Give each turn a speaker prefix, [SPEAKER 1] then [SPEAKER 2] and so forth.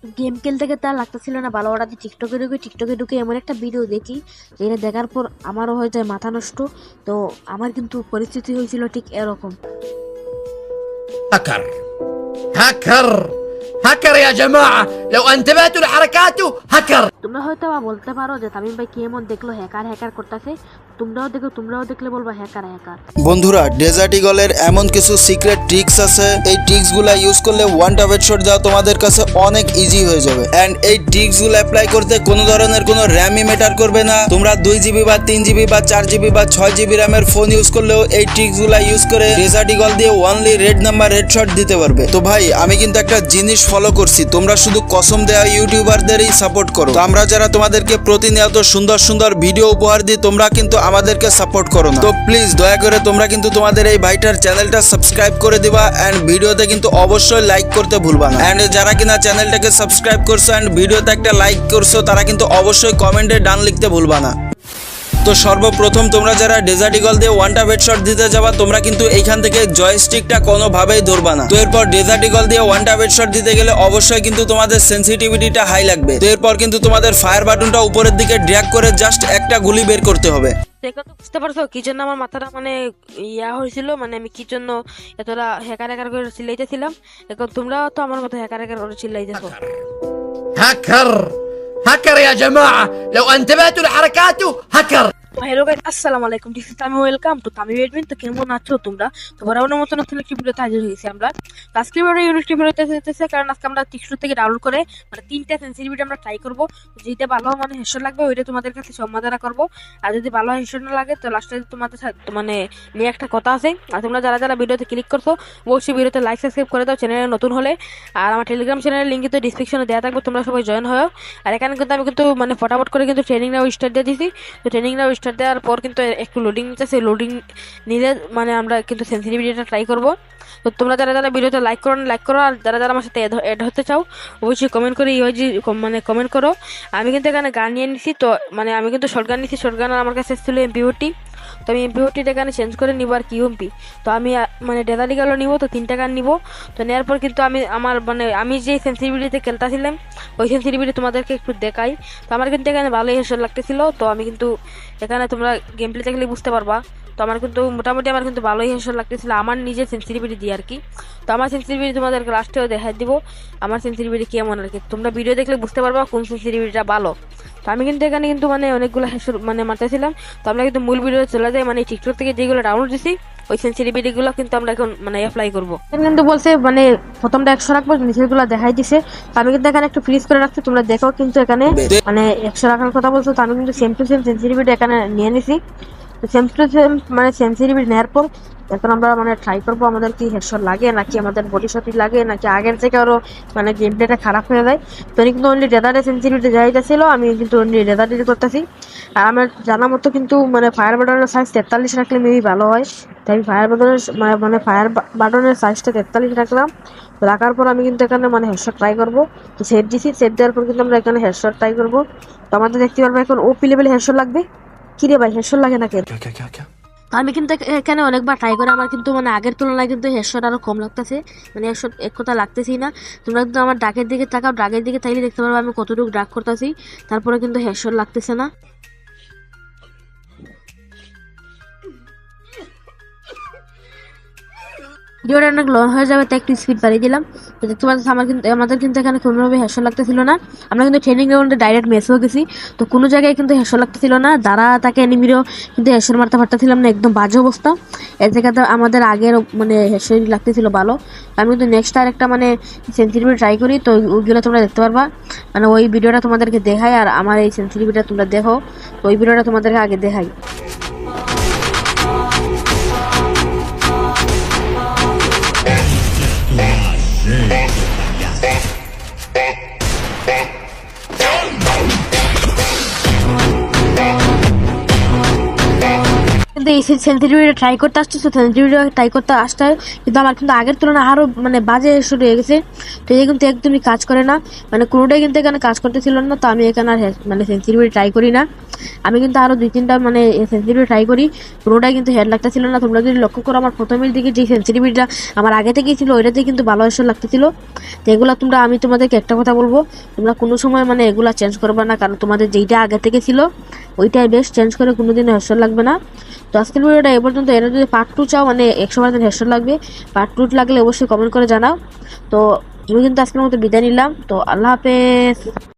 [SPEAKER 1] Game খেলতে খেলতে আর লাগতেছিল না ভালো, ওরা টিকটকে ঢুকে এমন একটা ভিডিও দেখি যেটা দেখার পর আমারও হয়ে যায় মাথা নষ্ট। তো আমার কিন্তু পরিস্থিতি হয়েছিল ঠিক এরকম।
[SPEAKER 2] هاكر هاكر هاكر يا جماعة لو انتبهتوا لحركاته هاكر.
[SPEAKER 1] তোমরা হয়তো বা বলতে পারো যে তামিম ভাই কি এমন দেখলো হ্যাকার হ্যাকার করতেছে, তোমরাও দেখলে বলবা হ্যাকার হ্যাকার।
[SPEAKER 3] বন্ধুরা, ডেজার্ট ইগলের এমন কিছু সিক্রেট ট্রিক্স আছে, এই ট্রিক্স গুলা ইউজ করলে ওয়ান ট্যাপ হেডশট দেওয়া তোমাদের কাছে অনেক ইজি হয়ে যাবে। এন্ড এই ট্রিক্স গুলো অ্যাপ্লাই করতে কোনো ধরনের কোনো র্যামই ম্যাটার করবে না। তোমরা 2 GB বা 3 GB বা 4 GB বা 6 GB র্যামের ফোন ইউজ করলেও এই ট্রিক্স গুলা ইউজ করে ডেজার্ট ইগল দিয়ে অনলি রেড নাম্বার হেডশট দিতে পারবে। তো ভাই, আমি কিন্তু একটা জিনিস ফলো করছি, তোমরা শুধু কসম দেওয়া ইউটিউবারদেরই সাপোর্ট করো। তো আমরা যারা তোমাদেরকে প্রতিনিয়ত সুন্দর সুন্দর ভিডিও উপহার দিই, তোমরা কিন্তু আমাদেরকে সাপোর্ট করো না। তো প্লিজ দয়া করে তোমরা কিন্তু তোমাদের এই ভাইটার চ্যানেলটা সাবস্ক্রাইব করে দিবা এন্ড ভিডিওতে কিন্তু অবশ্যই লাইক করতে ভুলবা না। এন্ড যারা কিনা চ্যানেলটাকে সাবস্ক্রাইব করছো এন্ড ভিডিওতে একটা লাইক করছো, তারা কিন্তু অবশ্যই কমেন্টে ডান লিখতে ভুলবা না। তো সর্বপ্রথম তোমরা যারা ডেজার্ট ইগল দিয়ে ওয়ান ট্যাপ হেডশট দিতে যাবা, তোমরা কিন্তু এইখান থেকে জয়স্টিকটা কোনোভাবেই ধরবা না। তো এরপর ডেজার্ট ইগল দিয়ে ওয়ান ট্যাপ হেডশট দিতে গেলে অবশ্যই কিন্তু তোমাদের সেনসিটিভিটিটা হাই লাগবে। তো এরপর কিন্তু তোমাদের ফায়ার বাটনটা উপরের দিকে ড্র্যাগ করে জাস্ট একটা গুলি বের করতে হবে।
[SPEAKER 1] দেখো তো, বুঝতে পারছো কি জন্য আমার মাথাটা মানে ইয়া হয়েছিল, মানে আমি কি জন্য এতটা হ্যাকার হ্যাকার করে চিল্লাইতেছিলাম। এখন তোমরাও তো আমার মতো হ্যাকার হ্যাকার করে চিল্লাইতেছো।
[SPEAKER 2] هاكر هاكر يا جماعة لو انتبهتوا لحركاته هاكر.
[SPEAKER 1] হ্যালো গাইস, আসসালামু আলাইকুম, this is Tamim, welcome to Tamim admin. তো কেমন আছো তোমরা? তো বরাবরের মতো নতুন একটি ভিডিওতে হাজির হয়েছি আমরা। তো আজকে ভিডিওটা ইউনিক ভিডিওতে হতেছে, কারণ আজকে আমরা টিকটক থেকে ডাউনলোড করে মানে 3টা সেন্সিটিভিটি আমরা ট্রাই করবো। যেটা ভালো মানে হেডশট লাগবে ওইটা তোমাদের কাছে সমাধান করবো, আর যদি ভালো হেডশট না লাগে তো লাস্টে তোমাদের সাথে মানে নিয়ে একটা কথা আছে। আর তোমরা যারা যারা ভিডিওতে ক্লিক করছো অবশ্যই ভিডিওতে লাইক সাবস্ক্রাইব করে দাও চ্যানেলে নতুন হলে। আর আমার টেলিগ্রাম চ্যানেলের লিঙ্ক কিন্তু ডিসক্রিপশনে দেওয়া থাকবে, তোমরা সবাই জয়েন হও। আর এখানে কিন্তু আমি কিন্তু মানে ফটাফট করে কিন্তু ট্রেনিং নাও স্টার্ট দিয়ে দিয়েছি। তো ট্রেনিং নাও স্টার্ট দেওয়ার পর কিন্তু একটু লোডিং নিতেছে, লোডিং নিলে মানে আমরা কিন্তু সেন্সিটিভিটিটা ট্রাই করবো। তো তোমরা যারা যারা ভিডিওতে লাইক করো, আর যারা যারা আমার সাথে অ্যাড হতে চাও অবশ্যই কমেন্ট করে ইউআইজি মানে কমেন্ট করো। আমি কিন্তু এখানে গান নিয়ে নিছি, তো মানে আমি কিন্তু শর্ট গান নিছি। শর্ট গান আমার কাছে ছিল এমপি40, তো আমি এমপি40টা এখানে চেঞ্জ করে নিব আর কিউএমপি। তো আমি মানে ডেজার্ট ইগলও নিব, তো 3টা গান নিব। তো নেওয়ার পর কিন্তু আমি আমার মানে আমি যে সেন্সিটিভিটিতে খেলতেছিলাম ওই সেন্সিটিভিটি তোমাদেরকে একটু দেখাই। তো আমার কিন্তু এখানে ভালোই হেডশট লাগতেছিল। তো আমি কিন্তু এখানে তোমরা গেম প্লে দেখলে বুঝতে পারবা। তো আমার কিন্তু মোটামুটি আমার কিন্তু ভালোই হেডশট লাগতেছিল আমার নিজের সেন্সিটিভিটি দিয়ে আর কি। তো আমার সেন্সিটিভিটি তোমাদেরকে লাস্টেও দেখাই দিব আমার সেন্সিটিভিটি কেমন আর কি। তোমরা ভিডিও দেখলে বুঝতে পারবা কোন সেন্সিটিভিটিটা ভালো। তো আমি কিন্তু এখানে কিন্তু মানে অনেকগুলো হেডশট মানে মারতেছিলাম। তো আমরা কিন্তু মূল ভিডিও চলে যাই, মানে টিকটক থেকে যেগুলো ডাউনলোড দিছি ওই সেন্সিটিভিটিগুলো কিন্তু আমরা এখন মানে অ্যাপ্লাই করবো। কিন্তু বলছে মানে প্রথমটা 100 রাখবো, নিচেরগুলো দেখাই দিছে। তো আমি কিন্তু এখানে একটু ফ্রিজ করে রাখছি, তোমরা দেখো। কিন্তু এখানে মানে 100 রাখার কথা বলছো, তো আমি কিন্তু সেম টু সেম সেন্সিটিভিটি এখানে নিয়ে নিছি। তো সেম টু সেম মানে সেন্সিটিভিটি নেওয়ার পর এখন আমরা মানে ট্রাই করবো আমাদের কি হেডশট লাগে নাকি আমাদের বডি শটই লাগে নাকি আগের থেকে আরো মানে গেম প্লেটা খারাপ হয়ে যায়। তো আমি কিন্তু অনলি ডেজার্টের সেন্সিটিভিটি যাইতেছিল, আমি কিন্তু অনলি ডেজার্টের করতেছি। আর আমার জানা মতো কিন্তু মানে ফায়ার বাটনের সাইজ 43 রাখলে মেবি ভালো হয়। তাই আমি ফায়ার বাটনের মানে ফায়ার বাটনের সাইজটা 43 রাখলাম। রাখার পর আমি কিন্তু এখানে মানে হেডশট ট্রাই করবো। তো সেভ দিছি, সেভ দেওয়ার পর কিন্তু আমরা এখানে হেডশট ট্রাই করবো। তো আমাদের দেখতে পারবো এখন ওপি লেভেলে হেডশট লাগবে। কিরে ভাই, হেডশট লাগে না কেন? আমি কিন্তু এখানে অনেকবার ট্রাই করে আমার কিন্তু মানে আগের তুলনায় কিন্তু হেডশট আরো কম লাগতেছে, মানে হেডশট এক কথা লাগতেছি না। তোমরা কিন্তু আমার ডাকের দিকে তাকাও, ডাকের দিকে তাইলে দেখতে পারবো আমি কতটুকু ডাক করতেছি, তারপরে কিন্তু হেডশট লাগতেছে না। ভিডিওটা অনেক লং হয়ে যাবে, তাই একটু স্পিড বাড়িয়ে দিলাম। তো দেখতে পাচ্ছি আমাদের কিন্তু এখানে কোনোভাবে হেডশট লাগতেছিল না। আমরা কিন্তু ট্রেনিং গ্রাউন্ডে ডাইরেক্ট মেস হয়ে গেছি। তো কোনো জায়গায় কিন্তু হেডশট লাগতেছিল না, দ্বারা তাকে এনিমিরও কিন্তু হেডশট মারতে পারতেছিলাম না, একদম বাজে অবস্থা। এর থেকে তো আমাদের আগের মানে হেডশট লাগতেছিল ভালো। আমি কিন্তু নেক্সট আর একটা মানে সেন্সিটিভিটি ট্রাই করি, তো ওইগুলো তোমরা দেখতে পারবা। মানে ওই ভিডিওটা তোমাদেরকে দেখাই আর আমার এই সেন্সিটিভিটিটা তোমরা দেখো। তো ওই ভিডিওটা তোমাদেরকে আগে দেখাই। কিন্তু এই সেন্সিটিভিটি ট্রাই করতে আসতেছো, সেন্সিটিভিটি ট্রাই করতে আসতে হয়, কিন্তু আমার কিন্তু আগের তুলনায় আরো মানে বাজে শুরু হয়ে গেছে। তো এই কিন্তু একদমই কাজ করে না, মানে কোনোটাই কিন্তু এখানে কাজ করতেছিল না। তো আমি এখানে আর মানে সেন্সিটিভিটি ট্রাই করি না। আমি কিন্তু আরো 2-3টা মানে সেন্সিটিভিটি ট্রাই করি, কোনোটাই কিন্তু হেড লাগতেছিল না। তোমরা যদি লক্ষ্য করো আমার প্রথমের দিকে যে সেন্সিটিভিটিটা আমার আগে থেকেই ছিল ওইটাতেই কিন্তু ভালো হেডশট লাগতেছিল। তো এগুলা আমি তোমাদেরকে একটা কথা বলবো, তোমরা কোনো সময় মানে এগুলা চেঞ্জ করবে না, কারণ তোমাদের যেইটা আগে থেকে ছিল ওইটাই বেস্ট, চেঞ্জ করে কোনোদিন হেডশট লাগবে না। তো আজকের ভিডিওটা এ পর্যন্ত। এর যদি পার্ট 2 চাও, মানে 100% হেডশট লাগবে, পার্ট 2 লাগলে অবশ্যই কমেন্ট করে জানাও। তো আমি কিন্তু আজকের মতো বিদায় নিলাম। তো আল্লাহ হাফেজ।